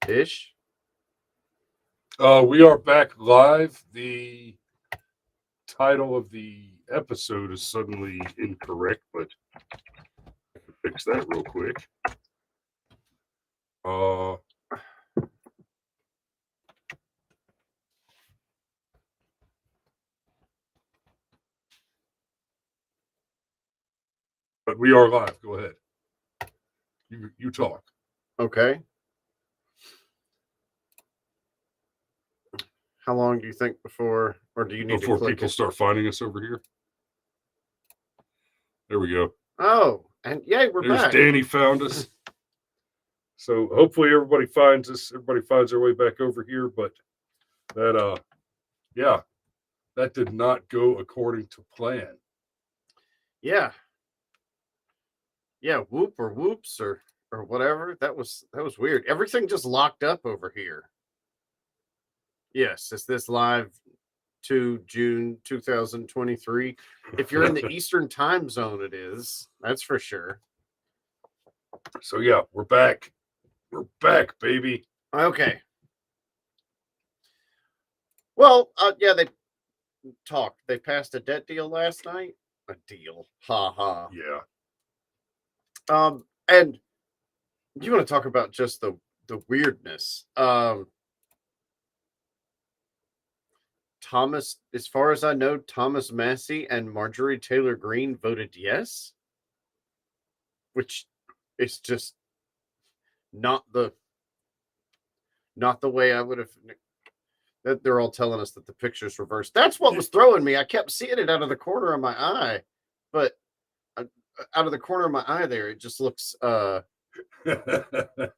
Ish. We are back live. The title of the episode is suddenly incorrect, but I can fix that real quick. But we are live. Go ahead. You talk. Okay. How long do you think before, or do you need Before to click people it? start finding us over here? There we go. Oh, and yay, we're There's back. Danny found us. So hopefully everybody finds us. Everybody finds their way back over here. But that, that did not go according to plan. Yeah. Yeah, whoop or whoops or whatever. That was weird. Everything just locked up over here. Yes, is this live to June 2023? If you're in the Eastern time zone, it is. That's for sure. So yeah, we're back. We're back, baby. Okay. Well, yeah, they talked. They passed a debt deal last night. A deal. Ha ha. Yeah. And you want to talk about just the weirdness. Thomas, as far as I know, Thomas Massey and Marjorie Taylor Greene voted yes, which is just not the way I would have. That they're all telling us that the picture's reversed. That's what was throwing me. I kept seeing it out of the corner of my eye, but out of the corner of my eye there, it just looks. Yeah, how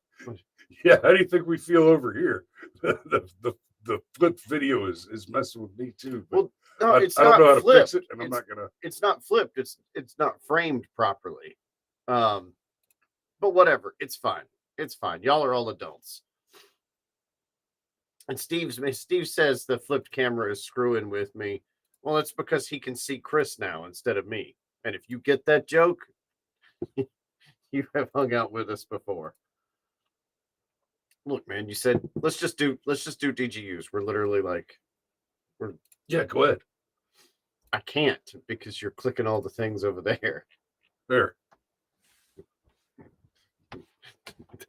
do you think we feel over here? The flipped video is messing with me too. Well, no, it's I not don't know how flipped. to fix it, and I'm not gonna. It's not flipped. It's not framed properly. But whatever. It's fine. It's fine. Y'all are all adults. And Steve says the flipped camera is screwing with me. Well, it's because he can see Chris now instead of me. And if you get that joke, you have hung out with us before. Look, man, you said let's just do DGUs. We're literally like Yeah, go ahead. I can't because you're clicking all the things over there. There.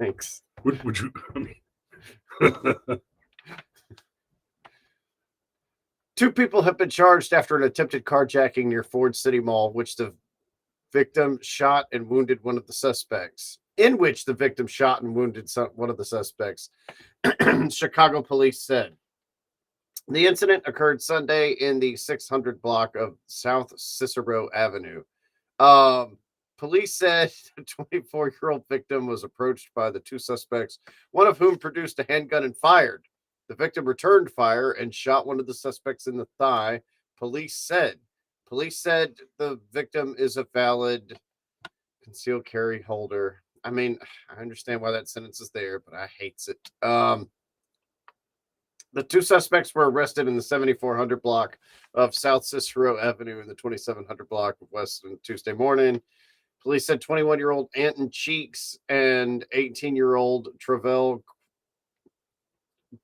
Thanks. Would you? I mean, Two people have been charged after an attempted carjacking near Ford City Mall, which the victim shot and wounded one of the suspects. One of the suspects. Chicago police said. The incident occurred Sunday in the 600 block of South Cicero Avenue. Police said the 24-year-old victim was approached by the two suspects, one of whom produced a handgun and fired. The victim returned fire and shot one of the suspects in the thigh. Police said the victim is a valid concealed carry holder. I mean, I understand why that sentence is there, but I hates it. The two suspects were arrested in the 7400 block of South Cicero Avenue and the 2700 block of West on Tuesday morning. Police said 21-year-old Anton Cheeks and 18-year-old Travell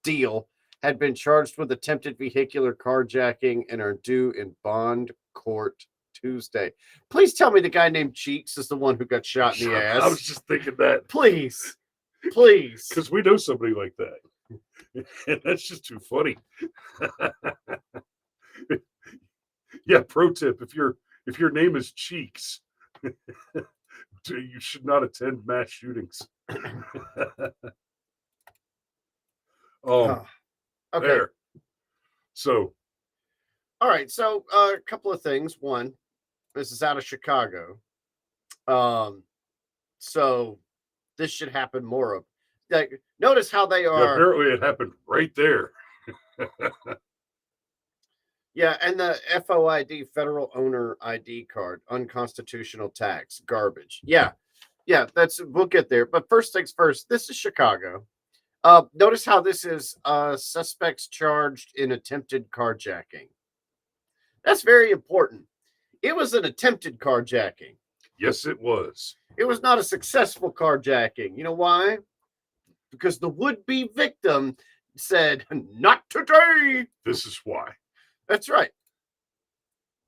Deal had been charged with attempted vehicular carjacking and are due in bond court Tuesday. Please tell me the guy named Cheeks is the one who got shot in the ass. I was just thinking that. Please. Because we know somebody like that. And that's just too funny. Yeah, pro tip, if your name is Cheeks, you should not attend mass shootings. Okay. There. So. All right. So a couple of things. One, this is out of Chicago. So this should happen more of. Like, notice how they are. Yeah, apparently it happened right there. Yeah, and the FOID, Federal Owner ID Card, unconstitutional tax, garbage. Yeah, we'll get there. But first things first, this is Chicago. Notice how this is suspects charged in attempted carjacking. That's very important. It was an attempted carjacking. Yes, it was. It was not a successful carjacking. You know why? because the would-be victim said, "Not today." This is why. That's right.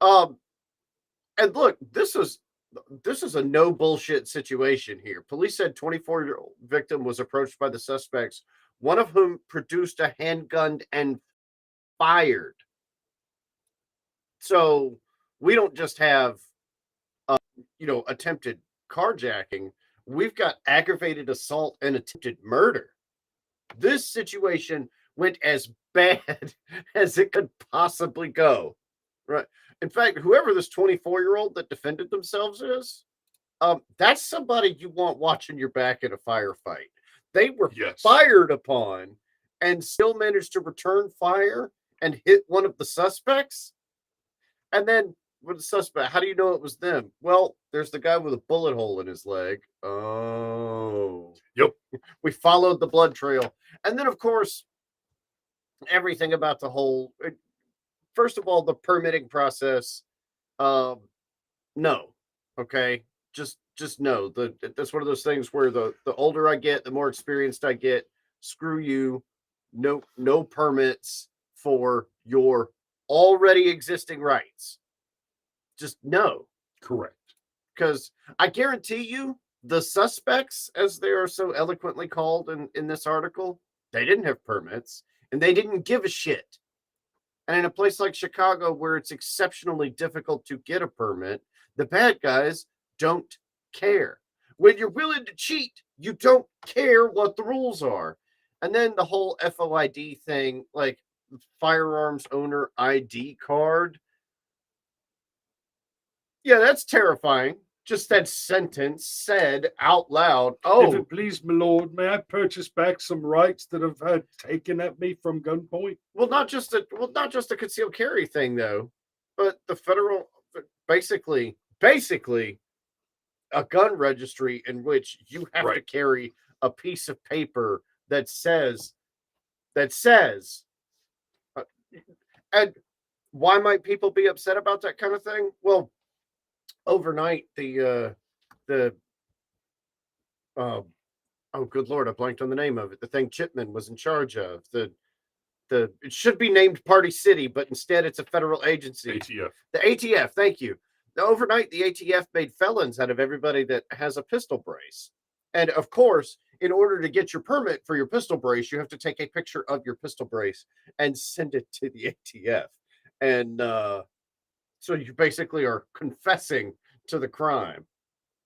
And look, this is a no bullshit situation here. Police said 24-year-old victim was approached by the suspects, one of whom produced a handgun and fired. So we don't just have, attempted carjacking. We've got aggravated assault and attempted murder. This situation went as bad as it could possibly go. Right. In fact, whoever this 24-year-old that defended themselves is, that's somebody you want watching your back in a firefight. They were fired upon and still managed to return fire and hit one of the suspects. And then with the suspect, how do you know it was them? Well, there's the guy with a bullet hole in his leg. Oh. Yep. We followed the blood trail. And then, of course, everything about the whole, first of all, the permitting process. No. Okay. Just no. That's one of those things where the older I get, the more experienced I get. Screw you. No permits for your already existing rights. Just no. Correct. Because I guarantee you, the suspects, as they are so eloquently called in this article, they didn't have permits and they didn't give a shit. And in a place like Chicago, where it's exceptionally difficult to get a permit, the bad guys don't care. When you're willing to cheat, you don't care what the rules are. And then the whole FOID thing, like firearms owner ID card. Yeah, that's terrifying. Just that sentence said out loud. Oh, if it please my lord, may I purchase back some rights that have had taken at me from gunpoint? Well, not just a concealed carry thing though, but the federal, basically a gun registry in which you have to carry a piece of paper that says, and why might people be upset about that kind of thing? Well, overnight, oh good Lord, I blanked on the name of it. The thing Chipman was in charge of, it should be named Party City, but instead it's a federal agency. ATF. The ATF, thank you. Overnight, the ATF made felons out of everybody that has a pistol brace. And of course, in order to get your permit for your pistol brace, you have to take a picture of your pistol brace and send it to the ATF. And so you basically are confessing to the crime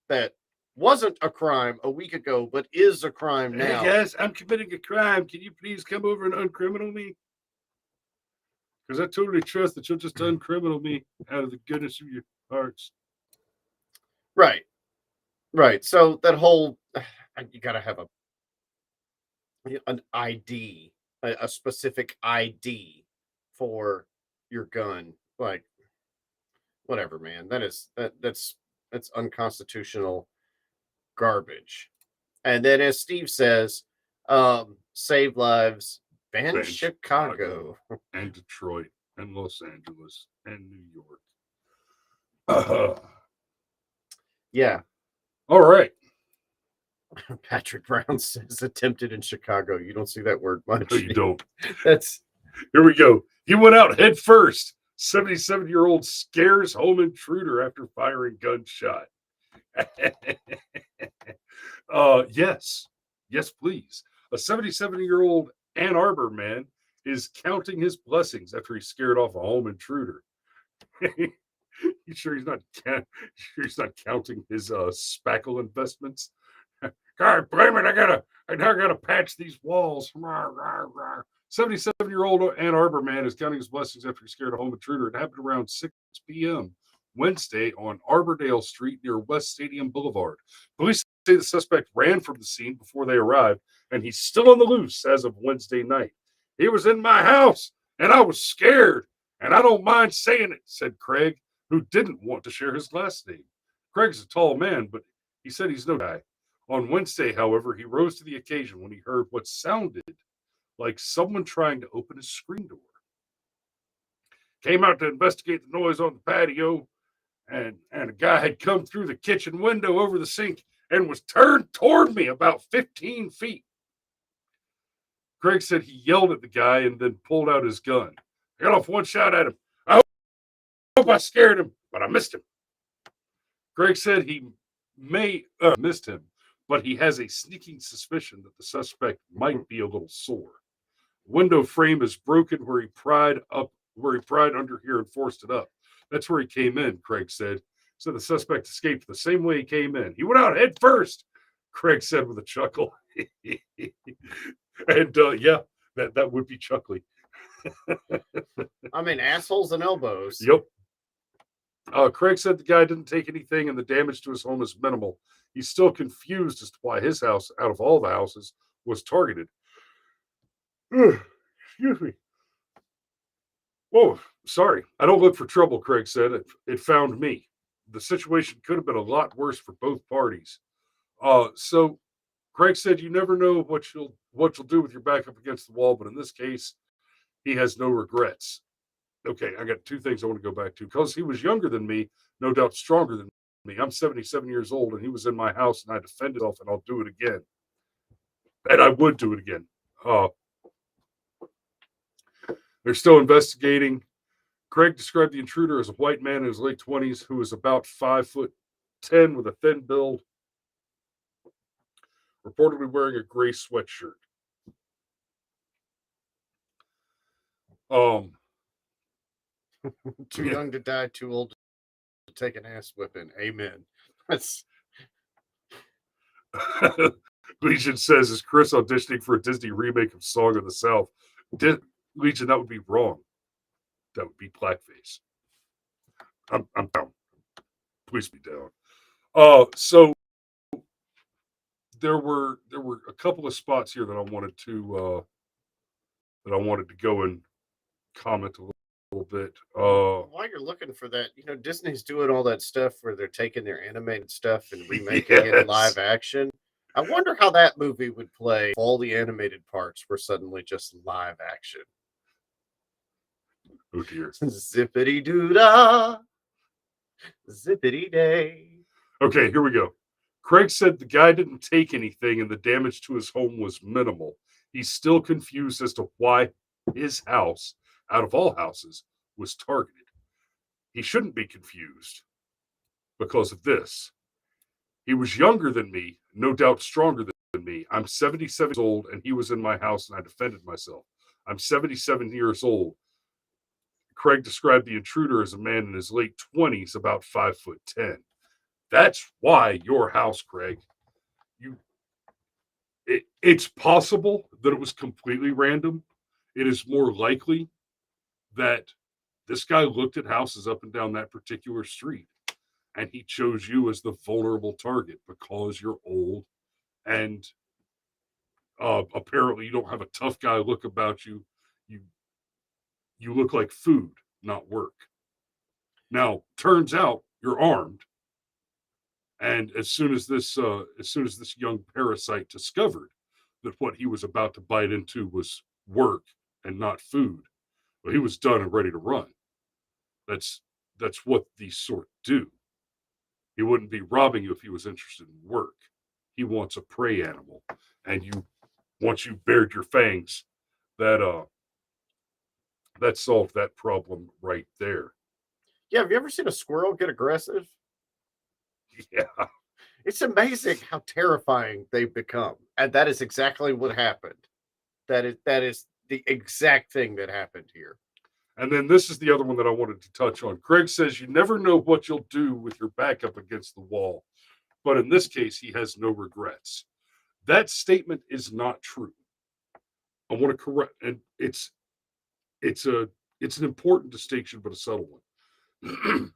that wasn't a crime a week ago, but is a crime now. Hey guys, I'm committing a crime. Can you please come over and uncriminal me? Because I totally trust that you'll just uncriminal me out of the goodness of your hearts. Right. So that whole, you got to have an ID, a specific ID for your gun. Like, whatever, man. That's unconstitutional garbage. And then, as Steve says, save lives, ban Chicago and Detroit and Los Angeles and New York. Yeah. All right. Patrick Brown says attempted in Chicago. You don't see that word much. No, you don't. Here we go. He went out head first. 77-year-old scares home intruder after firing gunshot. Yes, please. A 77-year-old Ann Arbor man is counting his blessings after he scared off a home intruder. You sure he's not counting his spackle investments? God blame it! I now gotta patch these walls. 77-year-old Ann Arbor man is counting his blessings after he scared a home intruder. It happened around 6 p.m. Wednesday on Arbordale Street near West Stadium Boulevard. Police say the suspect ran from the scene before they arrived, and he's still on the loose as of Wednesday night. He was in my house, and I was scared, and I don't mind saying it, said Craig, who didn't want to share his last name. Craig's a tall man, but he said he's no guy. On Wednesday, however, he rose to the occasion when he heard what sounded like someone trying to open his screen door. Came out to investigate the noise on the patio, and a guy had come through the kitchen window over the sink and was turned toward me about 15 feet. Craig said he yelled at the guy and then pulled out his gun. I got off one shot at him. I hope I scared him, but I missed him. Craig said he may missed him, but he has a sneaking suspicion that the suspect might be a little sore. Window frame is broken where he pried under here and forced it up. That's where he came in, Craig said. So the suspect escaped the same way he came in. He went out head first, Craig said with a chuckle. And yeah, that would be chuckly. I mean, assholes and elbows. Yep. Craig said the guy didn't take anything and the damage to his home is minimal. He's still confused as to why his house, out of all the houses, was targeted. Excuse me. Whoa, sorry. I don't look for trouble, Craig said. It found me. The situation could have been a lot worse for both parties. So Craig said you never know what you'll do with your back up against the wall, but in this case, he has no regrets. Okay, I got two things I want to go back to. Because he was younger than me, no doubt stronger than me. I'm 77 years old, and he was in my house, and I defended myself, and I'll do it again. And I would do it again. They're still investigating. Craig described the intruder as a white man in his late 20s who was about 5'10" with a thin build, reportedly wearing a gray sweatshirt. Too young to die, too old to take an ass whipping. Amen. That's Legion says, is Chris auditioning for a Disney remake of Song of the South? Legion, that would be wrong. That would be blackface. I'm down. Please be down. So there were a couple of spots here that I wanted to go and comment a little bit. while you're looking for that, Disney's doing all that stuff where they're taking their animated stuff and remaking it in live action. I wonder how that movie would play if all the animated parts were suddenly just live action. Oh dear. Zippity doo dah, zippity day. Okay, here we go. Craig said the guy didn't take anything and the damage to his home was minimal. He's still confused as to why his house, out of all houses, was targeted. He shouldn't be confused because of this. He was younger than me, no doubt stronger than me. I'm 77 years old and he was in my house and I defended myself. I'm 77 years old. Craig described the intruder as a man in his late 20s, about 5'10". That's why your house, Craig. It's possible that it was completely random. It is more likely that this guy looked at houses up and down that particular street and he chose you as the vulnerable target because you're old and apparently you don't have a tough guy look about you. You look like food, not work. Now, turns out you're armed. And as soon as this young parasite discovered that what he was about to bite into was work and not food, well, he was done and ready to run. That's what these sort do. He wouldn't be robbing you if he was interested in work. He wants a prey animal, and once you bared your fangs, that solved that problem right there. Yeah, have you ever seen a squirrel get aggressive? Yeah. It's amazing how terrifying they've become. And that is exactly what happened. That is the exact thing that happened here. And then this is the other one that I wanted to touch on. Craig says you never know what you'll do with your back up against the wall. But in this case, he has no regrets. That statement is not true. I want to correct, and it's an important distinction, but a subtle one.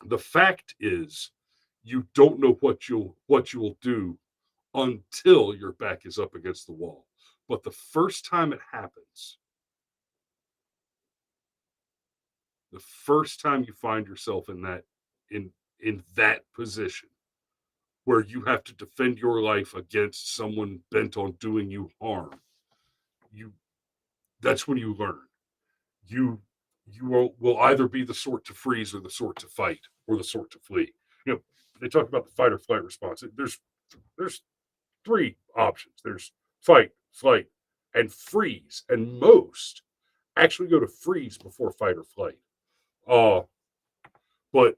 The fact is, you don't know what you'll do until your back is up against the wall. But the first time it happens, the first time you find yourself in that position where you have to defend your life against someone bent on doing you harm, that's when you learn. You will either be the sort to freeze or the sort to fight or the sort to flee. They talk about the fight or flight response. There's three options. There's fight, flight, and freeze, and most actually go to freeze before fight or flight. But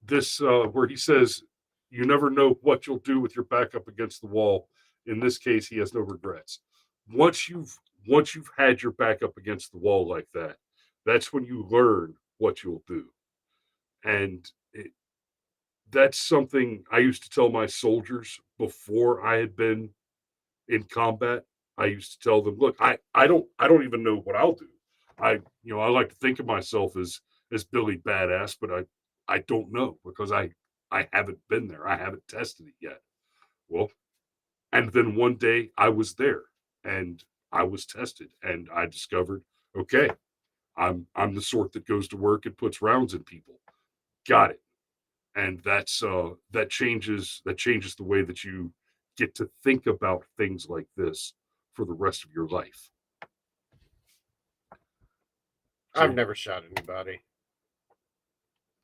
this where he says you never know what you'll do with your back up against the wall. In this case, he has no regrets. Once you've had your back up against the wall like that, that's when you learn what you'll do. And that's something I used to tell my soldiers before I had been in combat. I used to tell them, look, I don't even know what I'll do. I like to think of myself as Billy Badass, but I don't know because I haven't been there. I haven't tested it yet. Well, and then one day I was there and I was tested and I discovered, okay, I'm the sort that goes to work and puts rounds in people. Got it. And that's that changes the way that you get to think about things like this for the rest of your life. I've never shot anybody,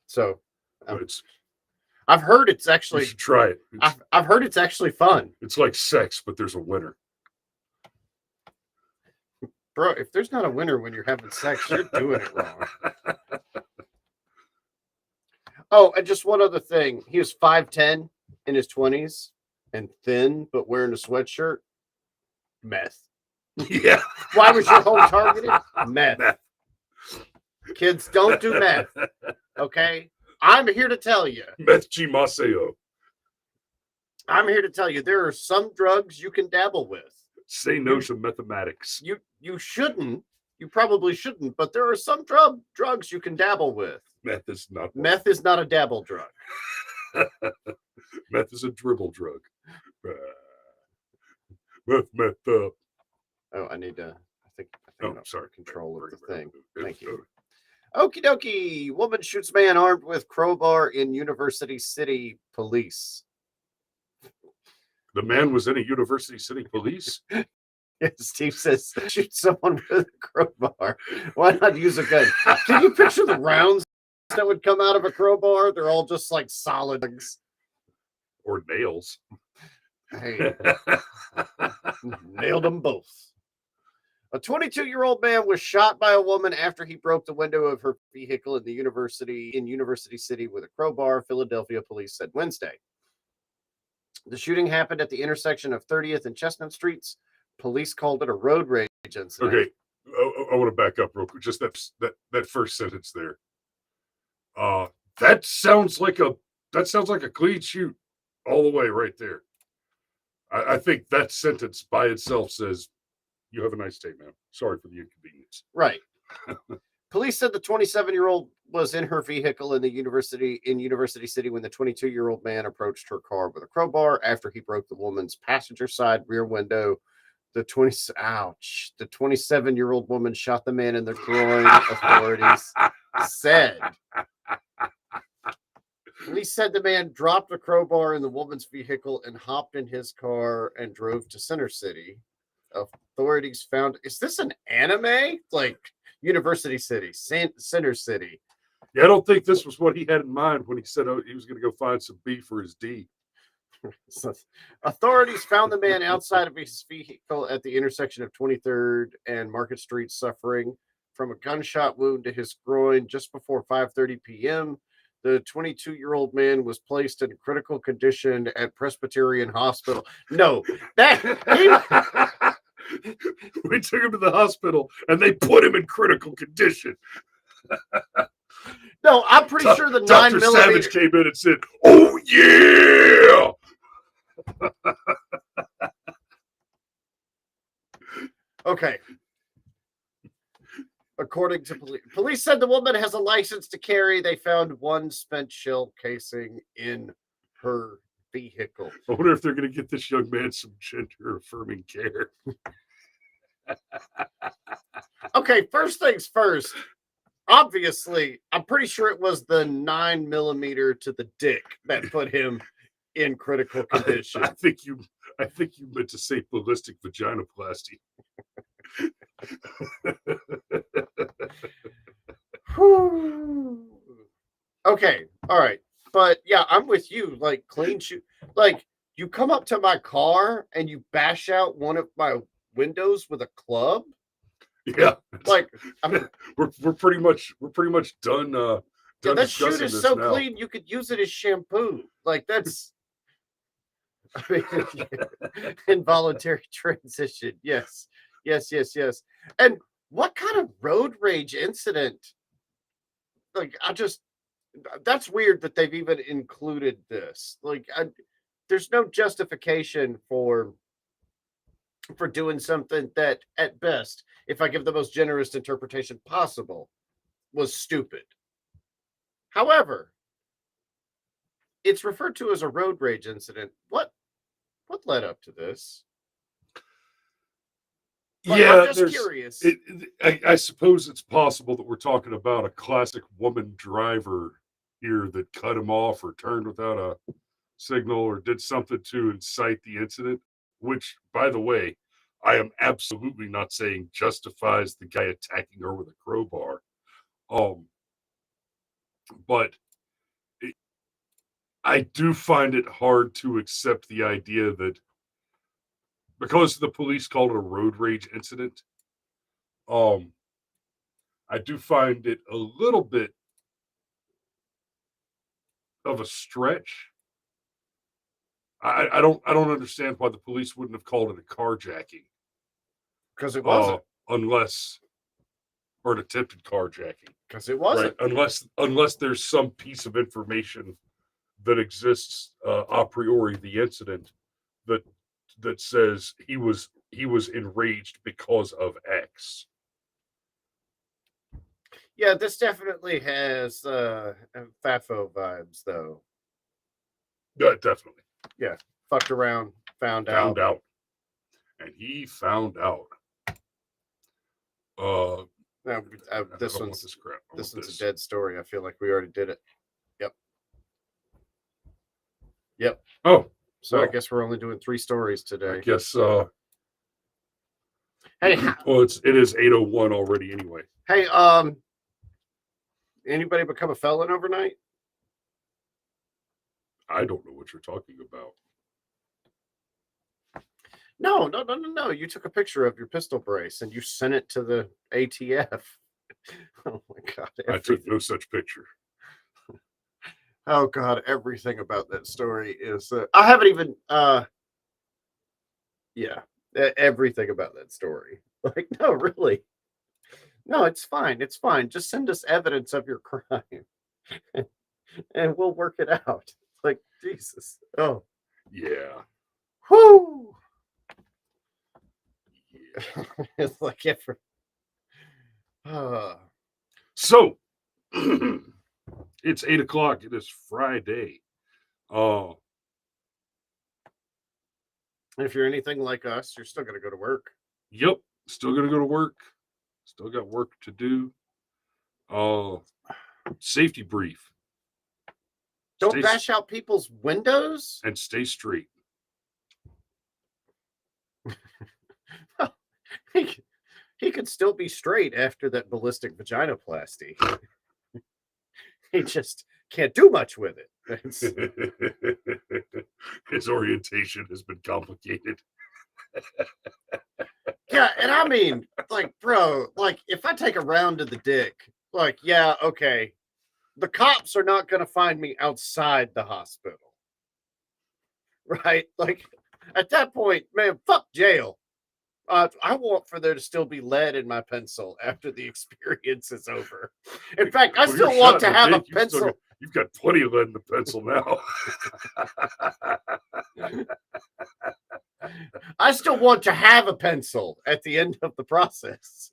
so I've heard it's actually. You should try it. I've heard it's actually fun. It's like sex, but there's a winner. Bro, if there's not a winner when you're having sex, you're doing it wrong. Oh, and just one other thing. He was 5'10" in his 20s and thin, but wearing a sweatshirt. Meth. Yeah. Why was your home targeted? Meth. Kids, don't do meth. Okay? I'm here to tell you. Meth G Maceo. I'm here to tell you there are some drugs you can dabble with. Say no to mathematics. You shouldn't. You probably shouldn't, but there are some drugs you can dabble with. Meth is not. Meth is not a dabble drug. Meth is a dribble drug. Meth. Oh, I need to. I think Oh, sorry. Control of the thing. Thank you. Okie dokie. Woman shoots man armed with crowbar in University City Police. The man was in a University City Police? Steve says, shoot someone with a crowbar. Why not use a gun? Can you picture the rounds that would come out of a crowbar? They're all just like solid things. Or nails. Hey, nailed them both. A 22-year-old man was shot by a woman after he broke the window of her vehicle in University City with a crowbar, Philadelphia police said Wednesday. The shooting happened at the intersection of 30th and Chestnut Streets. Police called it a road rage incident. Okay, I want to back up real quick. Just that first sentence there. That sounds like a clean shoot all the way right there. I think that sentence by itself says, "You have a nice day, ma'am. Sorry for the inconvenience." Right. Police said the 27-year-old was in her vehicle in University City when the 22-year-old man approached her car with a crowbar after he broke the woman's passenger side rear window. The 27-year-old woman shot the man in the groin, authorities said. Police said the man dropped the crowbar in the woman's vehicle and hopped in his car and drove to Center City. Authorities found, is this an anime? Like University City, Center City. Yeah, I don't think this was what he had in mind when he said he was going to go find some B for his D. Authorities found the man outside of his vehicle at the intersection of 23rd and Market Street, suffering from a gunshot wound to his groin just before 5:30 p.m. The 22-year-old man was placed in critical condition at Presbyterian Hospital. No, we took him to the hospital and they put him in critical condition. No, I'm pretty sure the Dr. 9mm Savage came in and said, "Oh yeah." Okay. According to police said the woman has a license to carry. They found one spent shell casing in her vehicle. I wonder if they're going to get this young man some gender affirming care. Okay, first things first. Obviously, I'm pretty sure it was the 9mm to the dick that put him in critical condition. I think you meant to say ballistic vaginoplasty. Okay, all right. But yeah, I'm with you. Like clean shoot. Like you come up to my car and you bash out one of my windows with a club. Yeah, Like, I mean, we're pretty much done. yeah, Done that shoot discussing is this so now. clean you could use it as shampoo. Like, that's I mean, involuntary transition. Yes, yes. And what kind of road rage incident? Like, that's weird that they've even included this. Like, there's no justification for doing something that, at best, if I give the most generous interpretation possible, was stupid. However, it's referred to as a road rage incident. What led up to this? Like, Yeah, I'm just curious. I suppose it's possible that we're talking about a classic woman driver here that cut him off or turned without a signal or did something to incite the incident, which, by the way, I am absolutely not saying justifies the guy attacking her with a crowbar. But I do find it hard to accept the idea that because the police called it a road rage incident, I do find it a little bit of a stretch. I don't understand why the police wouldn't have called it a carjacking. Because it wasn't. Unless or an attempted carjacking. Because it wasn't. Right. Unless there's some piece of information that exists a priori the incident that says he was enraged because of X. Yeah, this definitely has FAFO vibes, though. Yeah, definitely. Yeah, fucked around, found out, out, and he found out. This one's a dead story. I feel like we already did it. Yep. Oh, so I guess we're only doing 3 stories today. I guess. Hey, well, it is 8:01 already anyway. Hey, anybody become a felon overnight? I don't know what you're talking about. No. You took a picture of your pistol brace and you sent it to the ATF. Oh my God. I took no such picture. Oh God, everything about that story is I haven't even everything about that story. Like, no, really. No, it's fine. It's fine. Just send us evidence of your crime. And we'll work it out. Like, Jesus. Oh. Yeah. Whoo. Yeah. It's like every So it's 8:00. It is Friday. If you're anything like us, you're still gonna go to work. Yep, still gonna go to work. Still got work to do. Safety brief. Don't bash out people's windows and stay straight. He could still be straight after that ballistic vaginoplasty. He just can't do much with it. His orientation has been complicated. Yeah, and I mean, like, bro, like, if I take a round to the dick, like, yeah, okay, the cops are not going to find me outside the hospital. Right? Like, at that point, man, fuck jail. I want for there to still be lead in my pencil after the experience is over. In fact, I still want to have a pencil. You've got plenty of lead in the pencil now. I still want to have a pencil at the end of the process.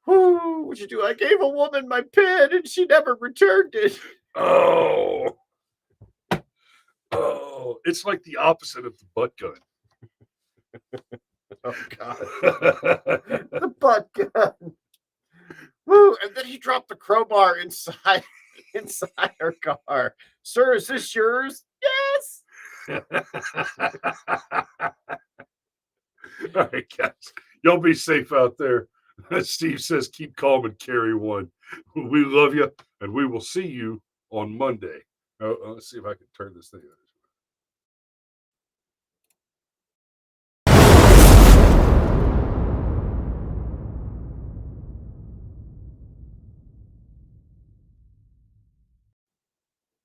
What'd you do? I gave a woman my pen and she never returned it. Oh, it's like the opposite of the butt gun. Oh God. The butt gun. Woo! And then he dropped the crowbar inside her car. Sir, is this yours? Yes. All right, guys. Y'all be safe out there. Steve says keep calm and carry one. We love you, and we will see you on Monday. Let's see if I can turn this thing on.